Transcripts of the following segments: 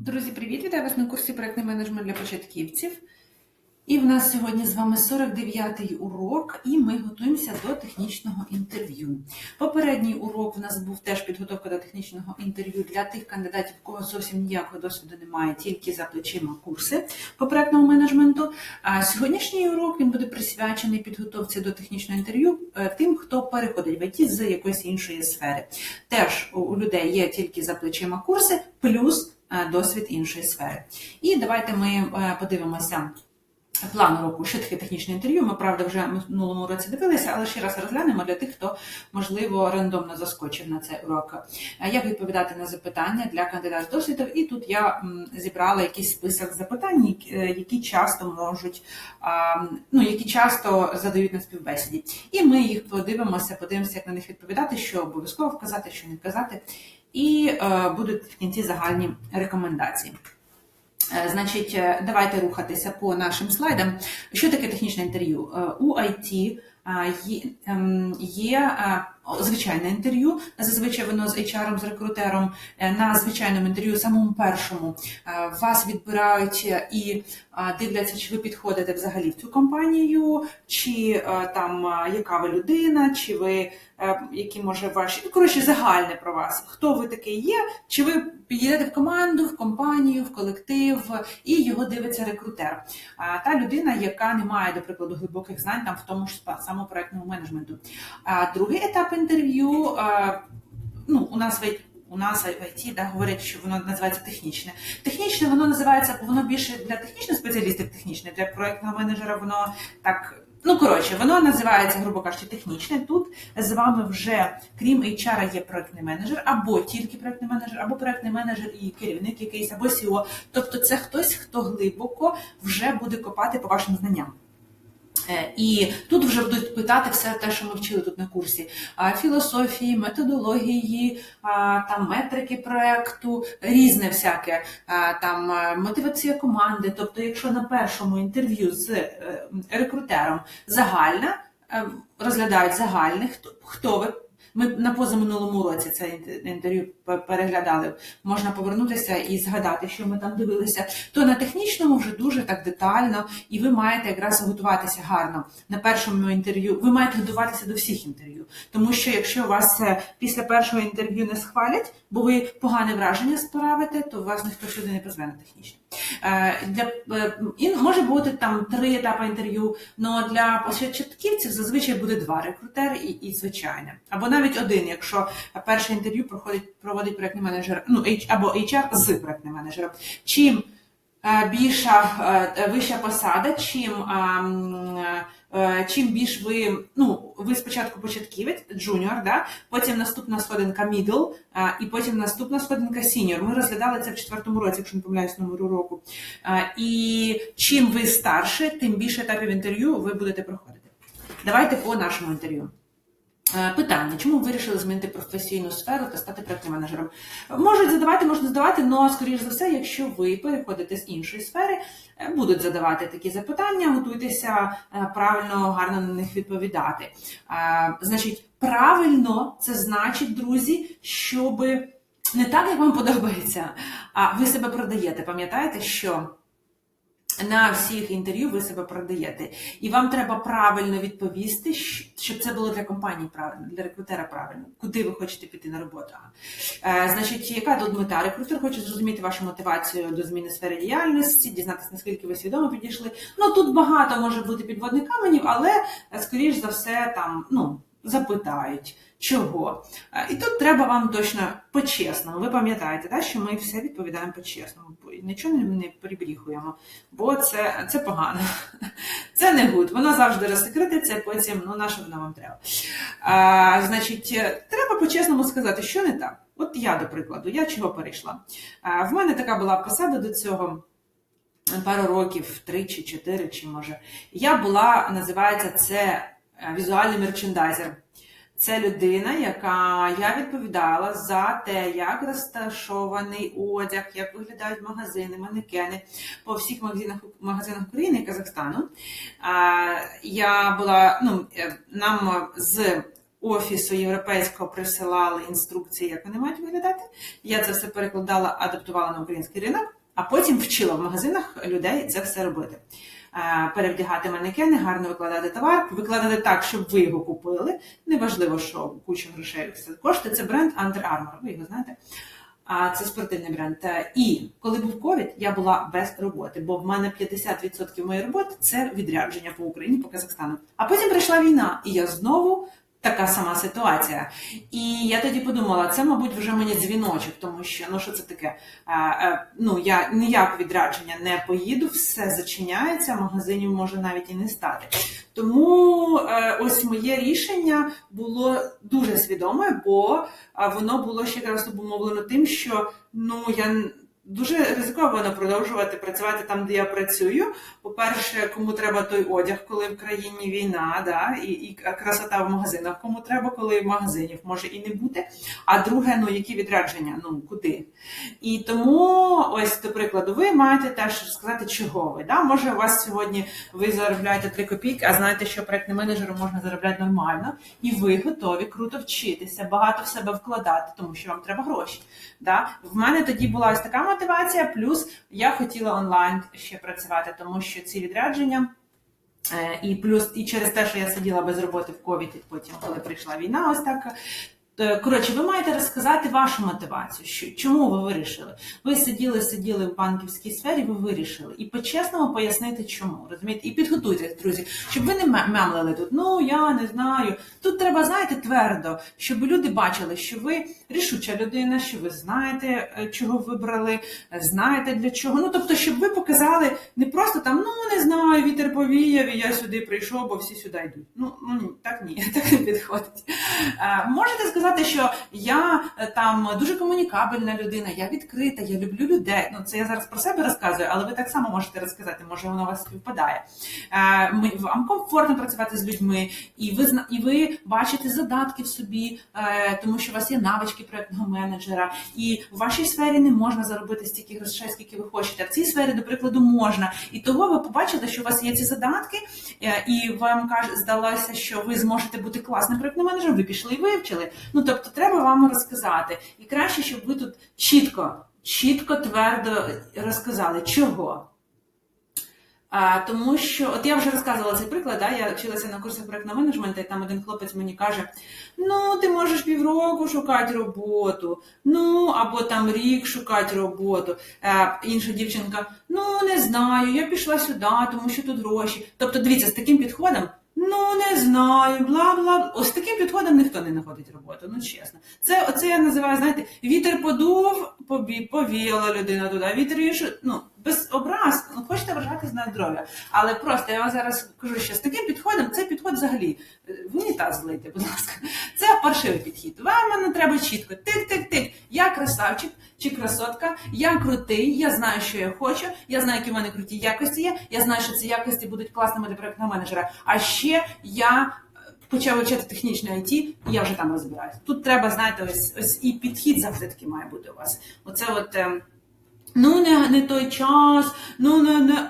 Друзі, привіт! Вітаю вас на курсі проєктний менеджмент для початківців. І в нас сьогодні з вами 49-й урок, і ми готуємося до технічного інтерв'ю. Попередній урок у нас був теж підготовка до технічного інтерв'ю для тих кандидатів, у кого зовсім ніякого досвіду немає, тільки за плечима курси по проєктному менеджменту. А сьогоднішній урок він буде присвячений підготовці до технічного інтерв'ю тим, хто переходить в ІТ з якоїсь іншої сфери. Теж у людей є тільки за плечима курси, плюс досвід іншої сфери. І давайте ми подивимося план уроку, що таке технічне інтерв'ю. Ми, правда, вже в минулому році дивилися, але ще раз розглянемо для тих, хто, можливо, рандомно заскочив на цей урок. Як відповідати на запитання для кандидатів досвідів. І тут я зібрала якийсь список запитань, які часто можуть, які часто задають на співбесіді. І ми їх подивимося, як на них відповідати, що обов'язково вказати, що не вказати. І будуть в кінці загальні рекомендації. Значить, давайте рухатися по нашим слайдам. Що таке технічне інтерв'ю? У IT є звичайне інтерв'ю, зазвичай воно з HR, з рекрутером. На звичайному інтерв'ю, самому першому, вас відбирають і дивляться, чи ви підходите взагалі в цю компанію, чи там яка ви людина, чи ви, які може ваші, коротше, загальне про вас, хто ви такий є, чи ви підійдете в команду, в компанію, в колектив, і його дивиться рекрутер. Та людина, яка не має, до прикладу, глибоких знань там в тому ж самому проєктному менеджменту. Другий етап інтерв'ю, у нас в ІТ говорять, що воно називається технічне. Технічне воно називається, воно більше для технічних спеціалістів технічне, для проєктного менеджера воно так, воно називається, грубо кажучи, технічне. Тут з вами вже, крім HR, є проєктний менеджер, або тільки проєктний менеджер, або проєктний менеджер і керівник якийсь, або CEO. Тобто це хтось, хто глибоко вже буде копати по вашим знанням. І тут вже будуть питати все те, що ми вчили тут на курсі. Філософії, методології, там метрики проєкту, різне всяке, там мотивація команди. Тобто, якщо на першому інтерв'ю з рекрутером загальне, розглядають загальне, хто ви. Ми на позаминулому році це інтерв'ю переглядали. Можна повернутися і згадати, що ми там дивилися. То на технічному вже дуже так детально, і ви маєте якраз готуватися гарно. На першому інтерв'ю ви маєте готуватися до всіх інтерв'ю. Тому що якщо вас після першого інтерв'ю не схвалять, бо ви погане враження справите, то вас ніхто сюди не позве на технічне. І може бути там 3 етапи інтерв'ю, але для початківців зазвичай буде 2 – рекрутер і звичайне. Або навіть 1, якщо перше інтерв'ю проводить проєктний менеджер, або HR з проєктним менеджером. Чим вища посада, чим більш ви спочатку початківець, джуніор, да? Потім наступна сходинка middle, і потім наступна сходинка senior. Ми розглядали це в 4-му році, якщо не помиляюсь, номер уроку. І чим ви старше, тим більше етапів інтерв'ю ви будете проходити. Давайте по нашому інтерв'ю. Питання. Чому ви вирішили змінити професійну сферу та стати проєктним менеджером? Можна задавати, але, скоріш за все, якщо ви переходите з іншої сфери, будуть задавати такі запитання, готуйтеся правильно, гарно на них відповідати. Значить, правильно це значить, друзі, щоб не так, як вам подобається, а ви себе продаєте. Пам'ятаєте, що на всіх інтерв'ю ви себе продаєте. І вам треба правильно відповісти, щоб це було для компанії правильно, для рекрутера правильно. Куди ви хочете піти на роботу. Значить, яка тут мета? Рекрутер хоче зрозуміти вашу мотивацію до зміни сфери діяльності, дізнатися, наскільки ви свідомо підійшли. Тут багато може бути підводних каменів, але, скоріш за все, там, запитають. Чого? І тут треба вам точно по-чесному. Ви пам'ятаєте, так, що ми все відповідаємо по-чесному. Нічого не прибріхуємо, бо це погано. Це не гуд. Воно завжди розсекретиться, потім, на що воно вам треба. Значить, треба по-чесному сказати, що не так. От я, до прикладу, я чого перейшла? В мене така була посада до цього, пару років, 3 чи 4, чи може. Я була, називається це візуальний мерчендайзер. Це людина, я відповідала за те, як розташований одяг, як виглядають магазини, манекени по всіх магазинах України і Казахстану. Я була, нам з офісу європейського присилали інструкції, як вони мають виглядати. Я це все перекладала, адаптувала на український ринок, а потім вчила в магазинах людей це все робити. Перевдягати манекени, гарно викладати товар, викладати так, щоб ви його купили. Неважливо, що куча грошей це коштує. Це бренд Under Armour, ви його знаєте. Це спортивний бренд. І коли був ковід, я була без роботи, бо в мене 50% моєї роботи – це відрядження по Україні, по Казахстану. А потім прийшла війна, і я знову така сама ситуація. І я тоді подумала, це, мабуть, вже мені дзвіночок, тому що, що це таке? Я ніяк відрядження не поїду, все зачиняється, магазинів може навіть і не стати. Тому ось моє рішення було дуже свідоме, бо воно було ще раз обумовлено тим, що я дуже ризиковано продовжувати працювати там, де я працюю. По-перше, кому треба той одяг, коли в країні війна, да, і красота в магазинах, кому треба, коли в магазинів може і не бути. А друге, які відрядження, куди? І тому, ось, до прикладу, ви маєте теж сказати, чого ви. Да? Може, у вас сьогодні ви заробляєте 3 копійки, а знаєте, що проєктним менеджером можна заробляти нормально, і ви готові круто вчитися, багато в себе вкладати, тому що вам треба гроші. Да? В мене тоді була ось така мотивація, плюс я хотіла онлайн ще працювати, тому що ці відрядження, і плюс і через те, що я сиділа без роботи в ковіді, потім, коли прийшла війна, ось так. Коротше, ви маєте розказати вашу мотивацію, чому ви вирішили. Ви сиділи в банківській сфері, ви вирішили. І по-чесному пояснити, чому. Розумієте? І підготуйтесь, друзі, щоб ви не мемлили тут. Я не знаю. Тут треба, знаєте, твердо, щоб люди бачили, що ви рішуча людина, що ви знаєте, чого вибрали, знаєте для чого. Тобто, щоб ви показали не просто там, не знаю, вітер повіяв, і я сюди прийшов, бо всі сюди йдуть. Так не підходить. Можете сказати, що я там дуже комунікабельна людина, я відкрита, я люблю людей. Це я зараз про себе розказую, але ви так само можете розказати, може воно у вас співпадає. Вам комфортно працювати з людьми, і ви бачите задатки в собі, тому що у вас є навички проєктного менеджера, і в вашій сфері не можна заробити стільки грошей, скільки ви хочете. А в цій сфері, до прикладу, можна. І того ви побачите, що у вас є ці задатки, і вам здалося, що ви зможете бути класним проєктним менеджером, ви пішли і вивчили. Тобто, треба вам розказати. І краще, щоб ви тут чітко, твердо розказали, чого. Тому що, от я вже розказувала цей приклад, да? Я вчилася на курсах проєктного менеджменту, і там один хлопець мені каже, ти можеш півроку шукати роботу, або там рік шукати роботу. Інша дівчинка, не знаю, я пішла сюди, тому що тут гроші. Тобто, дивіться, з таким підходом, не знаю, бла-бла. Ось таким підходом ніхто не знаходить роботу, чесно. Оце я називаю, знаєте, вітер подув, повіяла людина туди, вітер її, без образ, хочете вважатись на здоров'я. Але просто я вам зараз кажу, що з таким підходом, цей підход взагалі, в унітаз злийте, будь ласка. Це паршивий підхід. Вам треба чітко, тик-тик-тик, я красавчик чи красотка, я крутий, я знаю, що я хочу, я знаю, які в мене круті якості є, я знаю, що ці якості будуть класними для проєктного менеджера. А ще я почав вивчати технічне IT, і я вже там розбираюсь. Тут треба, знаєте, ось і підхід завжди такий має бути у вас. Оце от... не той час,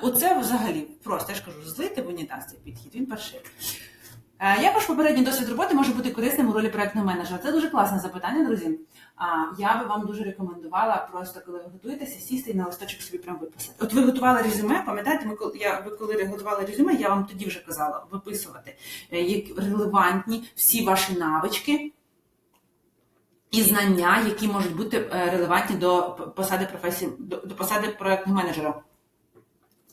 оце взагалі просто, я ж кажу, злити в унітаз цей підхід, він паршивий. Як ваш попередній досвід роботи може бути корисним у ролі проєктного менеджера? Це дуже класне запитання, друзі. Я би вам дуже рекомендувала просто, коли ви готуєтеся, сісти і на листочок собі прям виписати. От ви готували резюме, пам'ятаєте, ви коли готували резюме, я вам тоді вже казала виписувати релевантні всі ваші навички і знання, які можуть бути релевантні до посади до посади проєктного менеджера.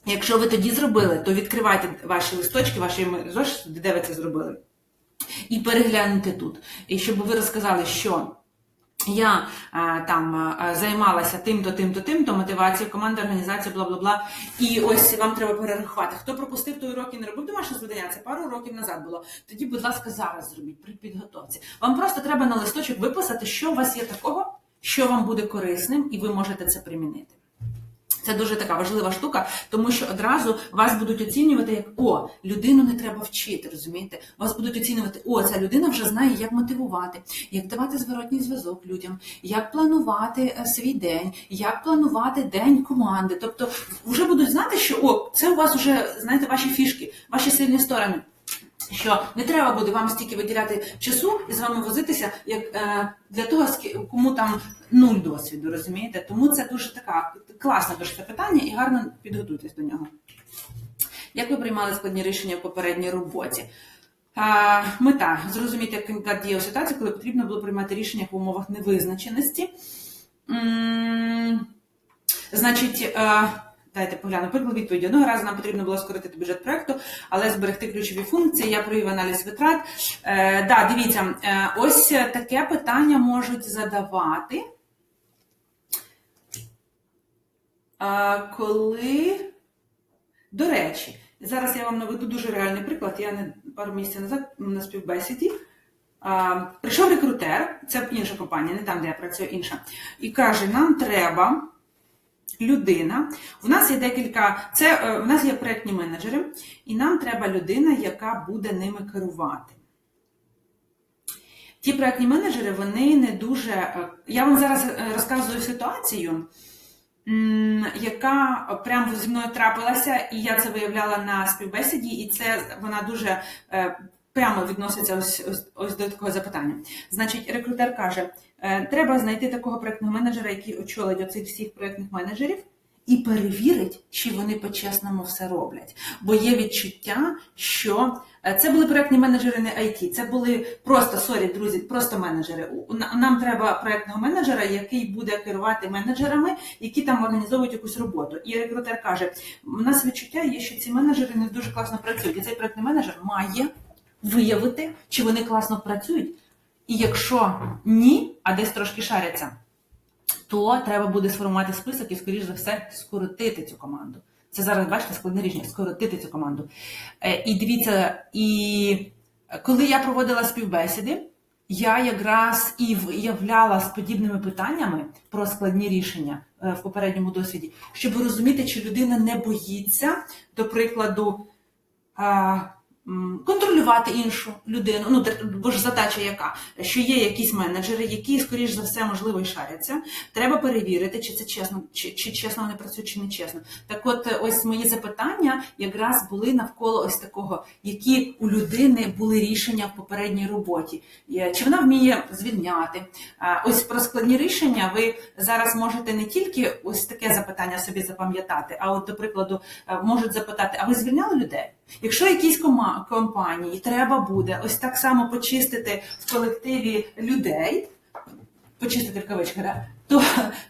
Якщо ви тоді зробили, то відкривайте ваші листочки, ваші зошити, де ви це зробили, і перегляньте тут. І щоб ви розказали, що я займалася тим-то, мотивацією, команда, організація, бла-бла-бла. І ось вам треба перерахувати. Хто пропустив той урок і не робив домашнє завдання, це пару років назад було. Тоді, будь ласка, зараз зробіть при підготовці. Вам просто треба на листочок виписати, що у вас є такого, що вам буде корисним, і ви можете це примінити. Це дуже така важлива штука, тому що одразу вас будуть оцінювати як, людину не треба вчити, розумієте? Вас будуть оцінювати, ця людина вже знає, як мотивувати, як давати зворотній зв'язок людям, як планувати свій день, як планувати день команди. Тобто вже будуть знати, що, це у вас вже, знаєте, ваші фішки, ваші сильні сторони. що не треба буде вам стільки виділяти часу і з вами возитися, як для того, кому там 0 досвіду, розумієте? Тому це дуже така класне дуже це питання і гарно підготуйтесь до нього. Як ви приймали складні рішення в попередній роботі? Мета – зрозуміти, як кандидат діє у ситуації, коли потрібно було приймати рішення в умовах невизначеності. Значить, дайте погляну приклад відповіді. Одного разу нам потрібно було скоротити бюджет проєкту, але зберегти ключові функції. Я провів аналіз витрат. Дивіться, ось таке питання можуть задавати, коли, до речі, зараз я вам наведу дуже реальний приклад. Я пару місяців назад на співбесіді прийшов рекрутер, це інша компанія, не там, де я працюю, інша, і каже, нам треба людина, у нас є у нас є проєктні менеджери, і нам треба людина, яка буде ними керувати. Ті проєктні менеджери, вони не дуже... Я вам зараз розказую ситуацію, яка прямо зі мною трапилася, і я це виявляла на співбесіді, і вона дуже прямо відноситься ось до такого запитання. Значить, рекрутер каже, треба знайти такого проєктного менеджера, який очолить оцих всіх проєктних менеджерів, і перевірить, чи вони по-чесному все роблять. Бо є відчуття, що це були проєктні менеджери не IT, це були просто, друзі, просто менеджери. Нам треба проєктного менеджера, який буде керувати менеджерами, які там організовують якусь роботу. І рекрутер каже, у нас відчуття є, що ці менеджери не дуже класно працюють. І цей проєктний менеджер має виявити, чи вони класно працюють. І якщо ні, а десь трошки шаряться, то треба буде сформувати список і, скоріш за все, скоротити цю команду. Це зараз, бачите, складне рішення – скоротити цю команду. І дивіться, коли я проводила співбесіди, я якраз і виявляла з подібними питаннями про складні рішення в попередньому досвіді, щоб розуміти, чи людина не боїться, до прикладу, контролювати іншу людину, бо ж задача яка? Що є якісь менеджери, які, скоріш за все, можливо, і шаряться. Треба перевірити, чи це чесно, чи чесно вони працюють, чи не чесно. Так от, ось мої запитання якраз були навколо ось такого, які у людини були рішення в попередній роботі. Чи вона вміє звільняти? Ось про складні рішення ви зараз можете не тільки ось таке запитання собі запам'ятати, а от, до прикладу, можуть запитати, а ви звільняли людей? Якщо якійсь компанії треба буде ось так само почистити в колективі людей, почистити в кавичках,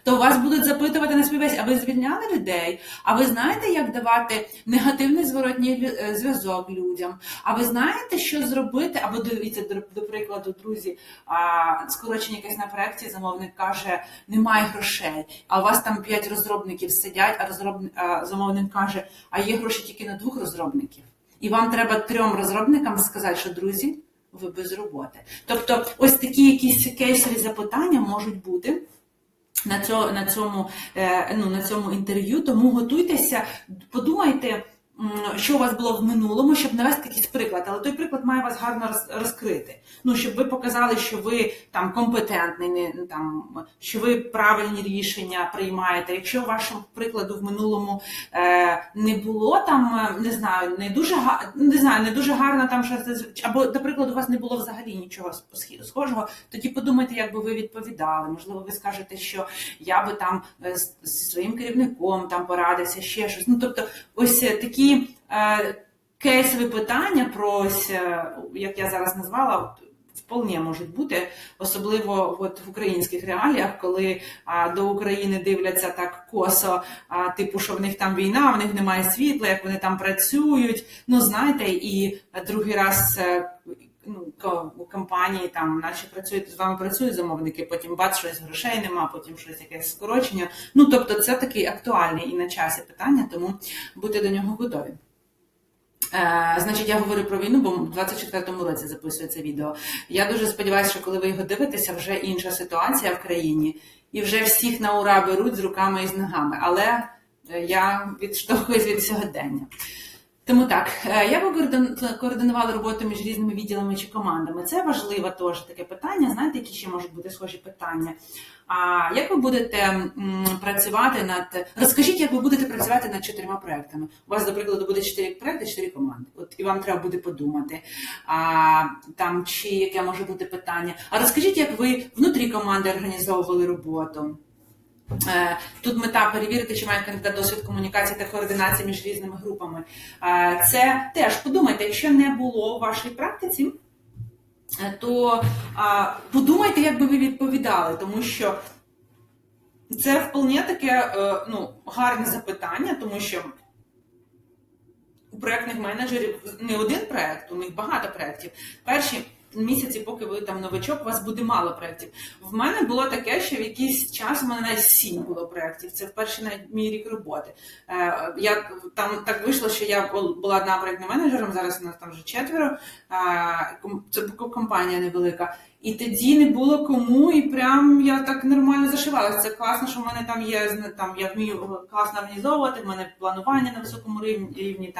то вас будуть запитувати на співбесіді, а ви звільняли людей? А ви знаєте, як давати негативний зворотній зв'язок людям? А ви знаєте, що зробити? Або дивіться, до прикладу, друзі, скорочення якесь на проєкті, замовник каже, немає грошей, а у вас там 5 розробників сидять, а замовник каже, а є гроші тільки на 2 розробників. І вам треба 3 розробникам сказати, що, друзі, ви без роботи. Тобто, ось такі якісь кейсові запитання можуть бути на цьому інтерв'ю, тому готуйтеся, подумайте, що у вас було в минулому, щоб навести якийсь приклад, але той приклад має вас гарно розкрити. Щоб ви показали, що ви там компетентний, що ви правильні рішення приймаєте. Якщо вашому прикладу в минулому не було там, не дуже гарно там щось, або, до прикладу, у вас не було взагалі нічого схожого, тоді подумайте, як би ви відповідали. Можливо, ви скажете, що я би там зі своїм керівником там порадився, ще щось. Тобто, ось такі кейсові питання про ось, як я зараз назвала, вполне можуть бути, особливо в українських реаліях, коли до України дивляться так косо, типу, що в них там війна, в них немає світла, як вони там працюють. Знаєте, і другий раз у компанії там, наче з вами працюють замовники, потім бац, щось грошей нема, потім щось якесь скорочення. Тобто це такий актуальний і на часі питання, тому будьте до нього готові. Значить, я говорю про війну, бо в 24-му році записую це відео. Я дуже сподіваюся, що коли ви його дивитеся, вже інша ситуація в країні, і вже всіх на ура беруть з руками і з ногами. Але я відштовхуюсь від сьогодення. Тому так, як ви координували роботу між різними відділами чи командами? Це важливе теж таке питання. Знаєте, які ще можуть бути схожі питання? А як ви будете працювати Розкажіть, як ви будете працювати над 4 проектами. У вас, до прикладу, буде 4 проекти, 4 команди. От, і вам треба буде подумати. Чи яке може бути питання. А розкажіть, як ви внутрі команди організовували роботу. Тут мета перевірити, чи має кандидат досвід комунікації та координації між різними групами. Це теж подумайте, якщо не було у вашій практиці, то подумайте, як би ви відповідали, тому що це вполне таке гарне запитання, тому що у проєктних менеджерів не один проєкт, у них багато проєктів. Перші місяці, поки ви там новичок, у вас буде мало проєктів. В мене було таке, що в якийсь час у мене навіть 7 було проєктів. Це в перший мій рік роботи. Там так вийшло, що я була одна проєктним менеджером, зараз у нас там вже 4. Це компанія невелика. І тоді не було кому, і прям я так нормально зашивалася. Це класно, що в мене там є, я вмію класно організовувати, в мене планування на високому рівні.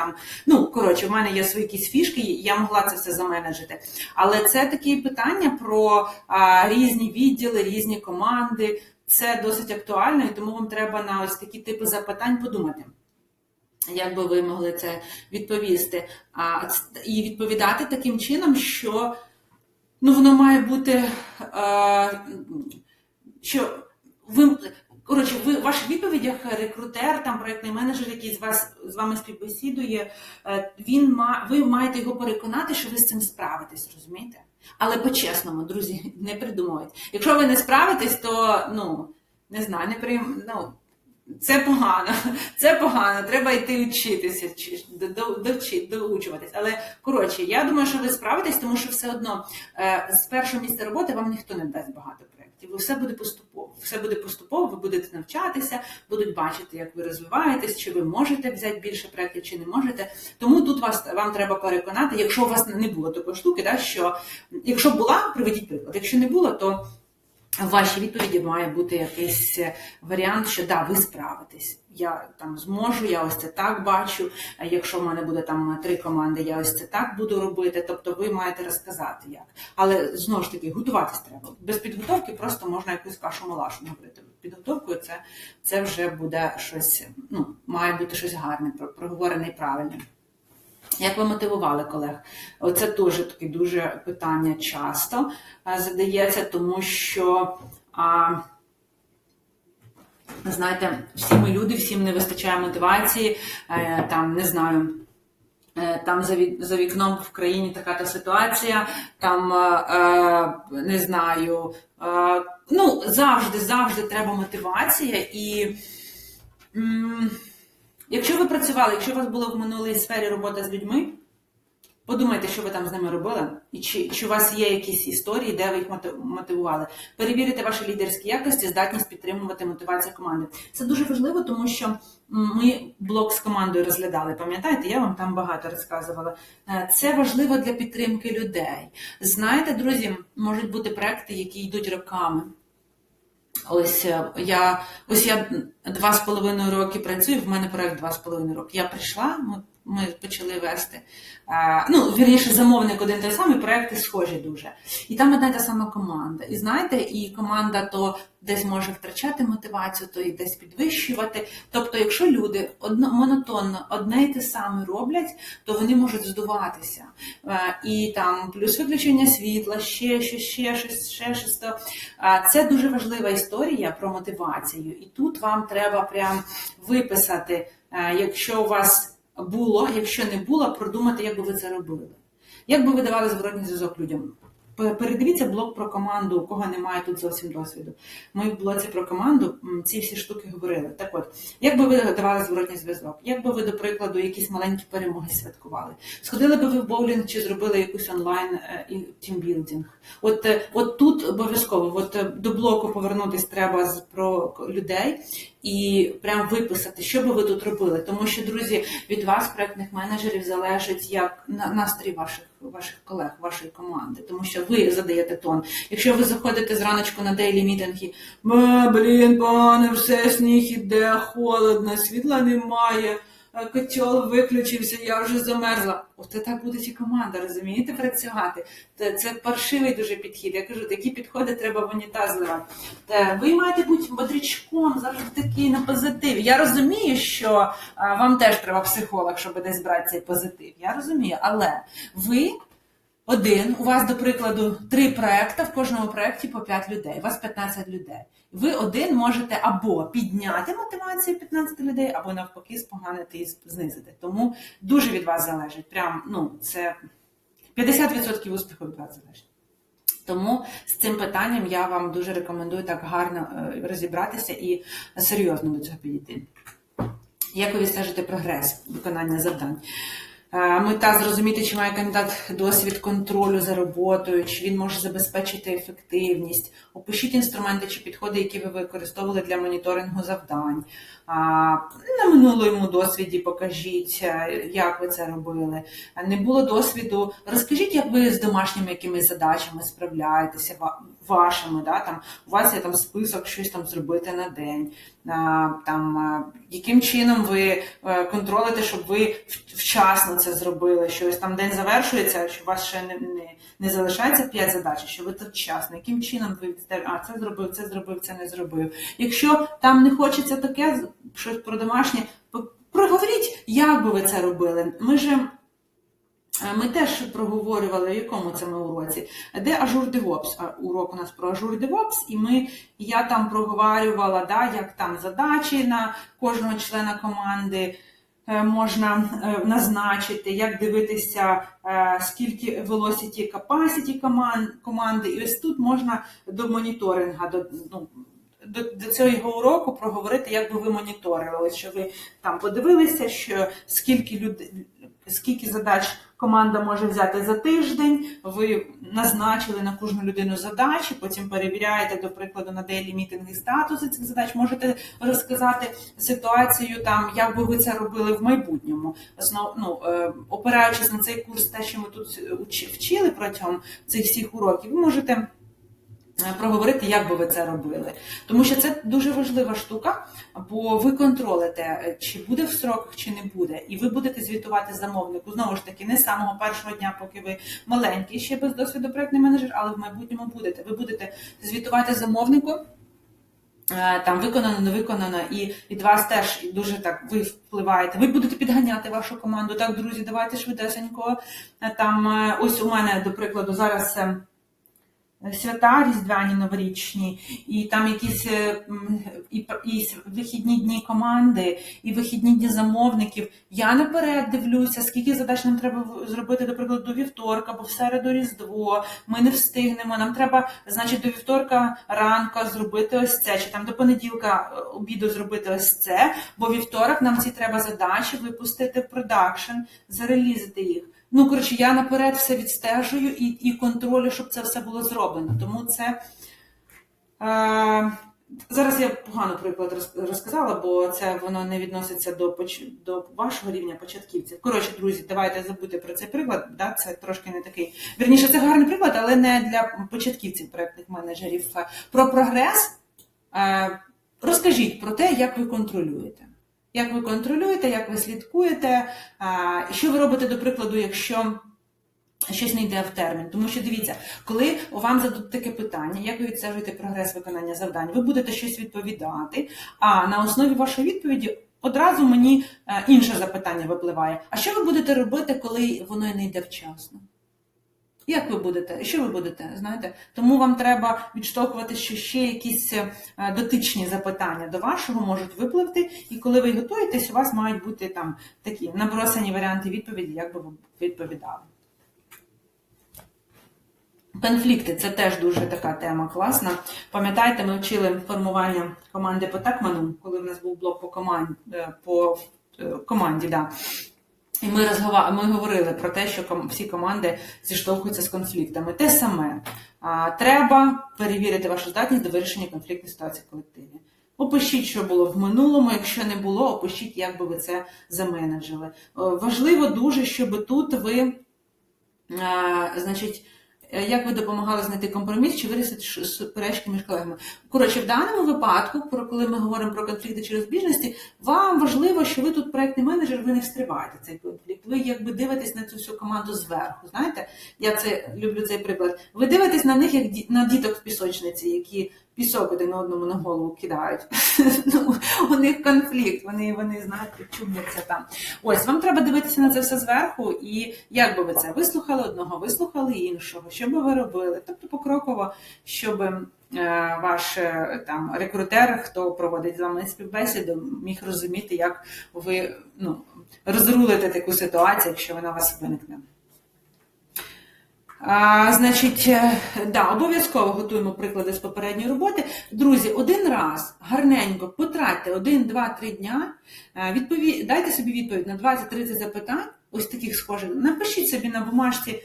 В мене є свої якісь фішки, я могла це все заменеджити. Але це такі питання про різні відділи, різні команди. Це досить актуально, і тому вам треба на ось такі типи запитань подумати. Як би ви могли це відповісти? І відповідати таким чином, що воно має бути, що в ваших відповідях рекрутер, там проєктний менеджер, який з вами співбесідує, ви маєте його переконати, що ви з цим справитесь, розумієте? Але по-чесному, друзі, не придумуйте. Якщо ви не справитесь, то, не знаю, це погано, треба йти вчитися, доучуватись. Але, я думаю, що ви справитесь, тому що все одно з першого місця роботи вам ніхто не дасть багато проєктів. Все буде поступово. Все буде поступово, ви будете навчатися, будуть бачити, як ви розвиваєтесь, чи ви можете взяти більше проєктів, чи не можете. Тому тут вам треба переконати, якщо у вас не було такої штуки, що якщо була, приведіть приклад. Якщо не було, то в вашій відповіді має бути якийсь варіант, що ви справитесь. Я там зможу, я ось це так бачу, а якщо в мене буде там 3 команди, я ось це так буду робити, тобто ви маєте розказати як. Але, знову ж таки, готуватись треба. Без підготовки просто можна якусь кашу-малашу говорити. Підготовкою це вже буде щось, має бути щось гарне, проговорене і правильне. Як ви мотивували колег? Оце теж таке дуже питання часто задається, тому що, знаєте, всі ми люди, всім не вистачає мотивації, не знаю, там за вікном в країні така-то ситуація, там, не знаю, завжди треба мотивація і... Якщо ви працювали, якщо у вас було в минулій сфері робота з людьми, подумайте, що ви там з ними робили, і чи у вас є якісь історії, де ви їх мотивували. Перевірити ваші лідерські якості, здатність підтримувати мотивацію команди. Це дуже важливо, тому що ми блок з командою розглядали, пам'ятаєте, я вам там багато розказувала. Це важливо для підтримки людей. Знаєте, друзі, можуть бути проекти, які йдуть роками. Ось я 2,5 роки працюю, в мене проект 2,5 роки. Я прийшла, ми почали вести. Вірніше, замовник один той самий, проекти схожі дуже. І там одна й та сама команда. І знаєте, і команда то десь може втрачати мотивацію, то і десь підвищувати. Тобто, якщо люди монотонно одне й те саме роблять, то вони можуть здуватися. І там плюс виключення світла, ще щось. Це дуже важлива історія про мотивацію. І тут вам треба прям виписати, якщо у вас було, якщо не було, продумати, як би ви це робили. Як би ви давали зворотній зв'язок людям? Передивіться блок про команду, у кого немає тут зовсім досвіду. Ми в блоці про команду ці всі штуки говорили. Так от, як би ви давали зворотній зв'язок? Як би ви, до прикладу, якісь маленькі перемоги святкували? Сходили би ви в боулінг чи зробили якусь онлайн тімбілдинг? От тут обов'язково, до блоку повернутися треба про людей і прям виписати, що би ви тут робили. Тому що, друзі, від вас, проєктних менеджерів, залежить як настрій ваших колег, вашої команди, тому що ви задаєте тон. Якщо ви заходите зраночку на дейлі мітинги, пане, все, сніг іде, холодно, світла немає, котел виключився, я вже замерзла. От і так буде і команда, розумієте, працювати. Це паршивий дуже підхід. Я кажу, такі підходи треба в унітаз зливати. Ви маєте бути бодрячком, завжди такий на позитиві. Я розумію, що вам теж треба психолог, щоб десь брати цей позитив. Я розумію, але ви у вас, до прикладу, 3 проекти, в кожному проєкті по 5 людей, у вас 15 людей. Ви один можете або підняти мотивацію 15 людей, або навпаки споганити і знизити. Тому дуже від вас залежить. Це 50% успіху від вас залежить. Тому з цим питанням я вам дуже рекомендую так гарно розібратися і серйозно до цього підійти. Як ви відстежите прогрес виконання завдань? Мета зрозуміти, чи має кандидат досвід контролю за роботою, чи він може забезпечити ефективність. Опишіть інструменти чи підходи, які ви використовували для моніторингу завдань. На минулому досвіді покажіть, як ви це робили. Не було досвіду, розкажіть, як ви з домашніми якимись задачами справляєтеся, вашими. У вас є список щось зробити на день. Яким чином ви контролите, щоб ви вчасно це зробили, що ось день завершується, що у вас ще не залишається 5 задач, що ви це вчасно. Яким чином ви це зробив, це не зробив. Якщо там не хочеться таке, щось про домашнє, проговоріть, як би ви це робили. Ми теж проговорювали, в якому це ми уроці, де Azure DevOps. Урок у нас про Azure DevOps, і я там проговорювала, як там задачі на кожного члена команди можна назначити, як дивитися, скільки velocity, capacity команди. І ось тут можна до моніторингу, до цього уроку проговорити, як би ви моніторили, що ви там подивилися, що скільки задач команда може взяти за тиждень, ви назначили на кожну людину задачі, потім перевіряєте, до прикладу, на дейлі мітинги статуси цих задач, можете розказати ситуацію, як би ви це робили в майбутньому. Опираючись на цей курс, те, що ми тут вчили протягом цих всіх уроків, ви можете проговорити, як би ви це робили. Тому що це дуже важлива штука, бо ви контролите, чи буде в сроках, чи не буде. І ви будете звітувати замовнику, знову ж таки, не з самого першого дня, поки ви маленький, ще без досвіду проєктний менеджер, але в майбутньому будете. Ви будете звітувати замовнику, виконано, не виконано, і від вас теж дуже так ви впливаєте. Ви будете підганяти вашу команду. Так, друзі, давайте швидесенько. Ось у мене, до прикладу, зараз свята різдвяні, новорічні, і там якісь і вихідні дні команди, і вихідні дні замовників. Я наперед дивлюся, скільки задач нам треба зробити, до прикладу, до вівторка, бо в середу Різдво, ми не встигнемо, нам треба, до вівторка ранку зробити ось це, чи до понеділка обіду зробити ось це, бо вівторок нам ці треба задачі випустити в продакшн, зарелізити їх. Я наперед все відстежую і контролю, щоб це все було зроблено. Тому це... Зараз я поганий приклад розказала, бо це воно не відноситься до вашого рівня початківців. Друзі, давайте забудьте про цей приклад, це трошки не такий... Вірніше, це гарний приклад, але не для початківців проєктних менеджерів. Про прогрес розкажіть про те, як ви контролюєте. Як ви контролюєте, як ви слідкуєте, що ви робите, до прикладу, якщо щось не йде в термін. Тому що, дивіться, коли вам зададуть таке питання, як ви відстежуєте прогрес виконання завдань, ви будете щось відповідати, а на основі вашої відповіді одразу мені інше запитання випливає. А що ви будете робити, коли воно не йде вчасно? Як ви будете? Що ви будете? Знаєте? Тому вам треба відштовхувати, що ще якісь дотичні запитання до вашого можуть випливти, і коли ви готуєтесь, у вас мають бути такі набросані варіанти відповіді, як би ви відповідали. Конфлікти – це теж дуже така тема класна. Пам'ятаєте, ми вчили формування команди по Текману, коли в нас був блок по команді, да. І ми говорили про те, що всі команди зіштовхуються з конфліктами. Те саме. Треба перевірити вашу здатність до вирішення конфліктних ситуацій в колективі. Опишіть, що було в минулому, якщо не було, опишіть, як би ви це заменеджили. Важливо дуже, щоб тут ви, як ви допомагали знайти компроміс чи вирішити суперечки між колегами. Коротше, в даному випадку, коли ми говоримо про конфлікти чи розбіжності, вам важливо, що ви тут проєктний менеджер, ви не встриваєте цей конфлікт. Ви якби дивитесь на цю всю команду зверху. Знаєте, я люблю цей приклад. Ви дивитесь на них, як на діток в пісочниці, які пісок один одному на голову кидають. У них конфлікт, вони знають, чубляться там. Ось, вам треба дивитися на це все зверху, і як би ви це вислухали одного, вислухали іншого, що би ви робили. Тобто покроково, щоб ваш там рекрутер, хто проводить з вами співбесіду, міг розуміти, як ви розрулите таку ситуацію, якщо вона у вас виникне. Значить, обов'язково готуємо приклади з попередньої роботи. Друзі, один раз гарненько потратьте 1, 2, 3 дня, дайте собі відповідь на 20-30 запитань, ось таких схожих. Напишіть собі на бумажці,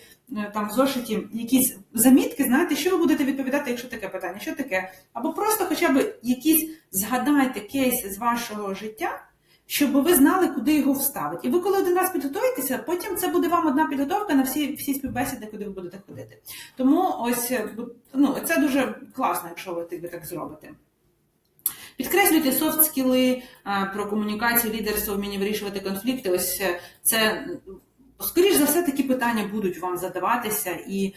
там в зошиті якісь замітки, знаєте, що ви будете відповідати, якщо таке питання, що таке. Або просто хоча б якісь згадайте кейси з вашого життя, щоб ви знали, куди його вставити. І ви коли один раз підготуєтеся, потім це буде вам одна підготовка на всі співбесіди, куди ви будете ходити. Тому ось, це дуже класно, якщо ви так зробите. Підкреслюйте софт-скіли про комунікацію, лідерство, вміння вирішувати конфлікти. Ось це, скоріш за все, такі питання будуть вам задаватися, і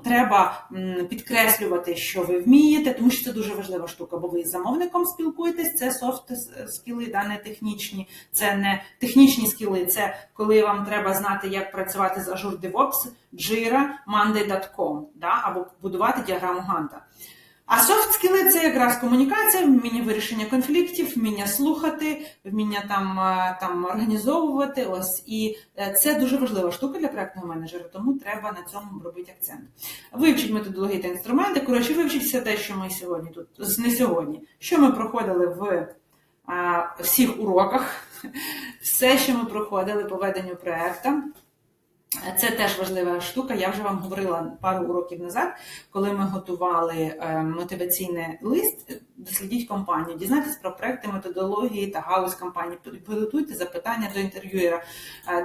треба підкреслювати, що ви вмієте, тому що це дуже важлива штука, бо ви з замовником спілкуєтесь, це софт-скіли, не технічні, це не технічні скіли, це коли вам треба знати, як працювати з Azure DevOps, Jira, Monday.com, або будувати діаграму Ганта. А софт-скіли – це якраз комунікація, вміння вирішення конфліктів, вміння слухати, вміння там організовувати. Ось. І це дуже важлива штука для проєктного менеджера, тому треба на цьому робити акцент. Вивчіть методології та інструменти. Коротше, вивчіть все те, що ми сьогодні тут, не сьогодні, що ми проходили в всіх уроках, все, що ми проходили по веденню проєкту. Це теж важлива штука, я вже вам говорила пару уроків назад, коли ми готували мотиваційний лист, дослідіть компанію, дізнайтесь про проекти, методології та галузь компанії, підготуйте запитання до інтерв'юєра.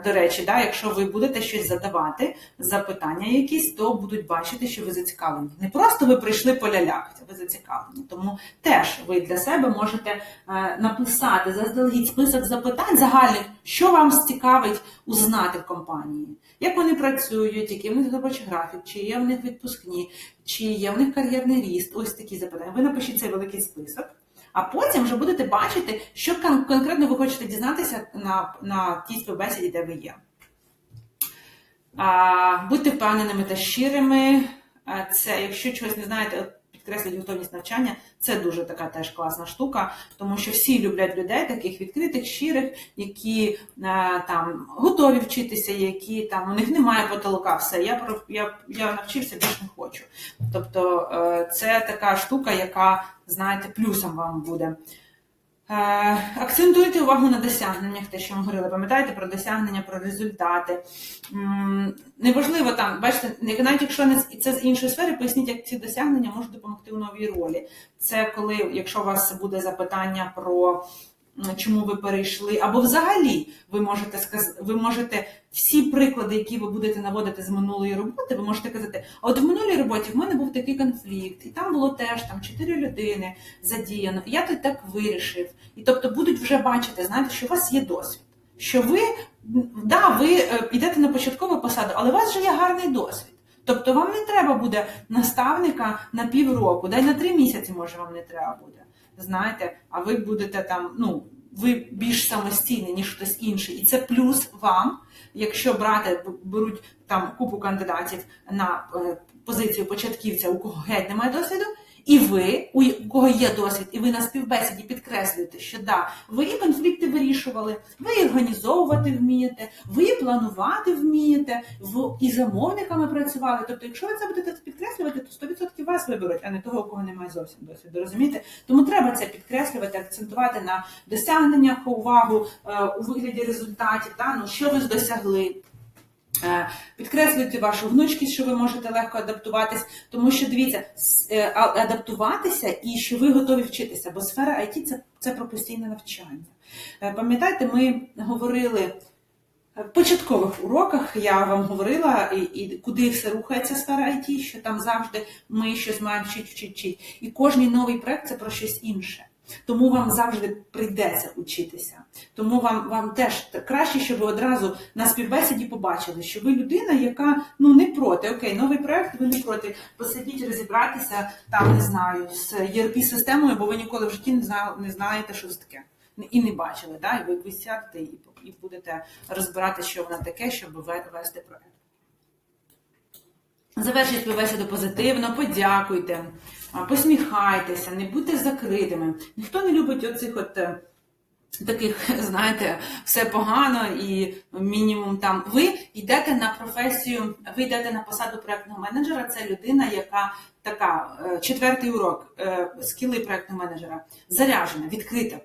До речі, якщо ви будете щось задавати, запитання якісь, то будуть бачити, що ви зацікавлені. Не просто ви прийшли полялякати, ви зацікавлені. Тому теж ви для себе можете написати заздалегідь список запитань загальних, що вам цікавить узнати в компанії. Як вони працюють, який в них робочий графік, чи є в них відпускні, чи є в них кар'єрний ріст, ось такі запитання. Ви напишіть цей великий список, а потім вже будете бачити, що конкретно ви хочете дізнатися на тій співбесіді, де ви є. Будьте впевненими та щирими. Це, якщо чогось не знаєте, підкреслюють готовність навчання, це дуже така теж класна штука, тому що всі люблять людей таких відкритих, щирих, які там готові вчитися, які там у них немає потолка, все, я навчився, більше не хочу. Тобто це така штука, яка, знаєте, плюсом вам буде. Акцентуйте увагу на досягненнях, те, що ми говорили, пам'ятаєте про досягнення, про результати. Неважливо там, бачите, навіть якщо це з іншої сфери, поясніть, як ці досягнення можуть допомогти у новій ролі. Це коли, якщо у вас буде запитання про чому ви перейшли, або взагалі ви можете всі приклади, які ви будете наводити з минулої роботи, ви можете казати, а от в минулій роботі в мене був такий конфлікт, і там було теж 4 людини задіяно, і я тут так вирішив. І тобто будуть вже бачити, знаєте, що у вас є досвід, що ви йдете на початкову посаду, але у вас вже є гарний досвід. Тобто вам не треба буде наставника на півроку, да й на 3 місяці, може, вам не треба буде. Знаєте, а ви будете там, ви більш самостійні, ніж хтось інший. І це плюс вам, якщо беруть там купу кандидатів на позицію початківця, у кого геть немає досвіду, і ви, у кого є досвід, і ви на співбесіді підкреслюєте, що ви і конфлікти вирішували, ви і організовувати вмієте, ви і планувати вмієте, і замовниками працювали. Тобто, якщо ви це будете підкреслювати, то 100% вас виберуть, а не того, у кого немає зовсім досвіду. Розумієте? Тому треба це підкреслювати, акцентувати на досягненнях, увагу у вигляді результатів, що ви досягли. Підкреслюйте вашу гнучкість, що ви можете легко адаптуватись, тому що, дивіться, адаптуватися і що ви готові вчитися, бо сфера IT – це про постійне навчання. Пам'ятаєте, ми говорили В початкових уроках я вам говорила, і куди все рухається сфера IT, що там завжди ми щось маємо вчить. І кожний новий проект – це про щось інше. Тому вам завжди прийдеться учитися. Тому вам теж краще, щоб ви одразу на співбесіді побачили, що ви людина, яка не проти. Окей, новий проект, ви не проти. Посидіть, розібратися, там, не знаю, з ERP-системою, бо ви ніколи в житті не знаєте, що це таке. І не бачили, да? І ви сядете і будете розбирати, що вона таке, щоб вести проект. Завершіть співбесіду позитивно, подякуйте, посміхайтеся, не будьте закритими. Ніхто не любить оцих таких, знаєте, все погано і мінімум там. Ви йдете на професію, ви йдете на посаду проєктного менеджера, це людина, яка така, 4-й урок, скіли проєктного менеджера, заряджена, відкрита,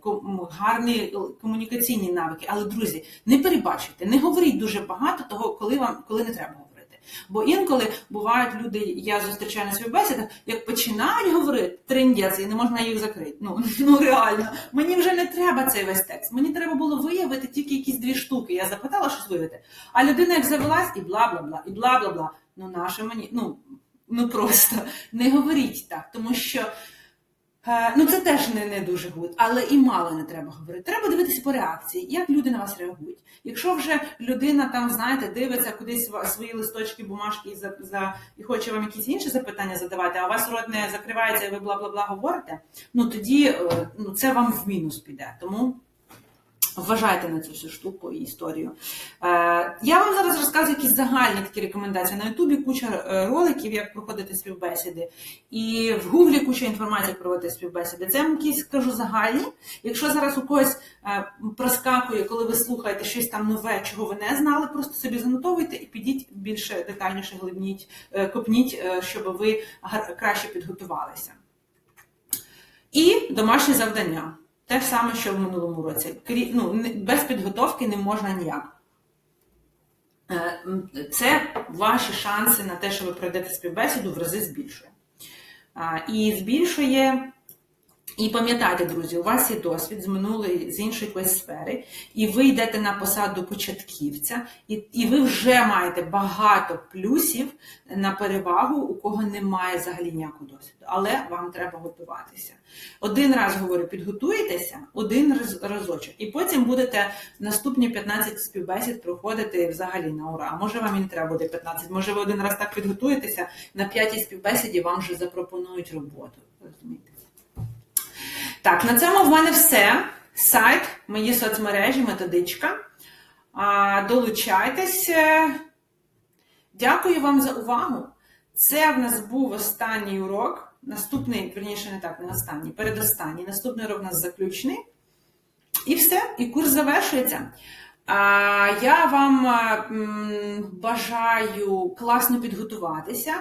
гарні комунікаційні навики. Але, друзі, не перебачуйте, не говоріть дуже багато того, коли не треба говорити. Бо інколи бувають люди, я зустрічаю на співбесідах, як починають говорити триндець, і не можна їх закрити. Ну реально, мені вже не треба цей весь текст. Мені треба було виявити тільки якісь 2 штуки. Я запитала щось виявити. А людина як завелась і бла-бла-бла, і бла-бла-бла. Наше мені, просто не говоріть так, тому що це теж не дуже гуд, але і мало не треба говорити. Треба дивитися по реакції, як люди на вас реагують. Якщо вже людина там, знаєте, дивиться кудись свої листочки, бумажки і хоче вам якісь інші запитання задавати, а у вас рот не закривається і ви бла-бла-бла говорите, тоді це вам в мінус піде. Тому вважайте на цю всю штуку і історію. Я вам зараз розказую якісь загальні такі рекомендації. На Ютубі куча роликів, як проходити співбесіди. І в Гуглі куча інформації, як проводити співбесіди. Це я вам якісь скажу загальні. Якщо зараз у когось проскакує, коли ви слухаєте щось там нове, чого ви не знали, просто собі занотовуйте і підіть більше детальніше, копніть, щоб ви краще підготувалися. І домашнє завдання. Те ж саме, що в минулому році. Без підготовки не можна ніяк. Це ваші шанси на те, що ви пройдете співбесіду, в рази збільшує. І збільшує... І пам'ятайте, друзі, у вас є досвід з минулої, з іншої якоїсь сфери, і ви йдете на посаду початківця, і ви вже маєте багато плюсів на перевагу, у кого немає взагалі ніякого досвіду. Але вам треба готуватися. Один раз, говорю, підготуєтеся, один разочок, і потім будете наступні 15 співбесід проходити взагалі на ура. А може вам і не треба буде 15, може ви один раз так підготуєтеся, на 5-й співбесіді вам вже запропонують роботу. Розумієте? Так, на цьому в мене все. Сайт, мої соцмережі, методичка. Долучайтесь. Дякую вам за увагу. Це в нас був останній урок. Наступний, верніше не останній, передостанній. Наступний урок у нас заключний. І все, і курс завершується. Я вам бажаю класно підготуватися,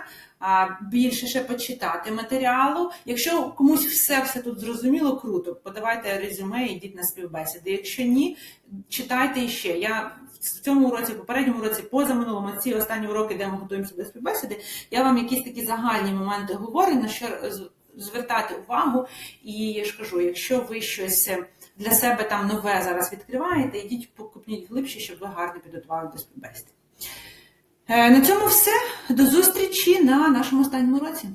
більше ще почитати матеріалу. Якщо комусь все тут зрозуміло, круто, подавайте резюме і йдіть на співбесіди. Якщо ні, читайте іще. Я в цьому уроці, в попередньому уроці, позаминулому, ці останні уроки, де ми готуємося до співбесіди, я вам якісь такі загальні моменти говорю, на що звертати увагу. І я ж кажу, якщо ви щось для себе там нове зараз відкриваєте, йдіть покупніть глибше, щоб ви гарно підготували до співбесіди. На цьому все. До зустрічі на нашому останньому уроці.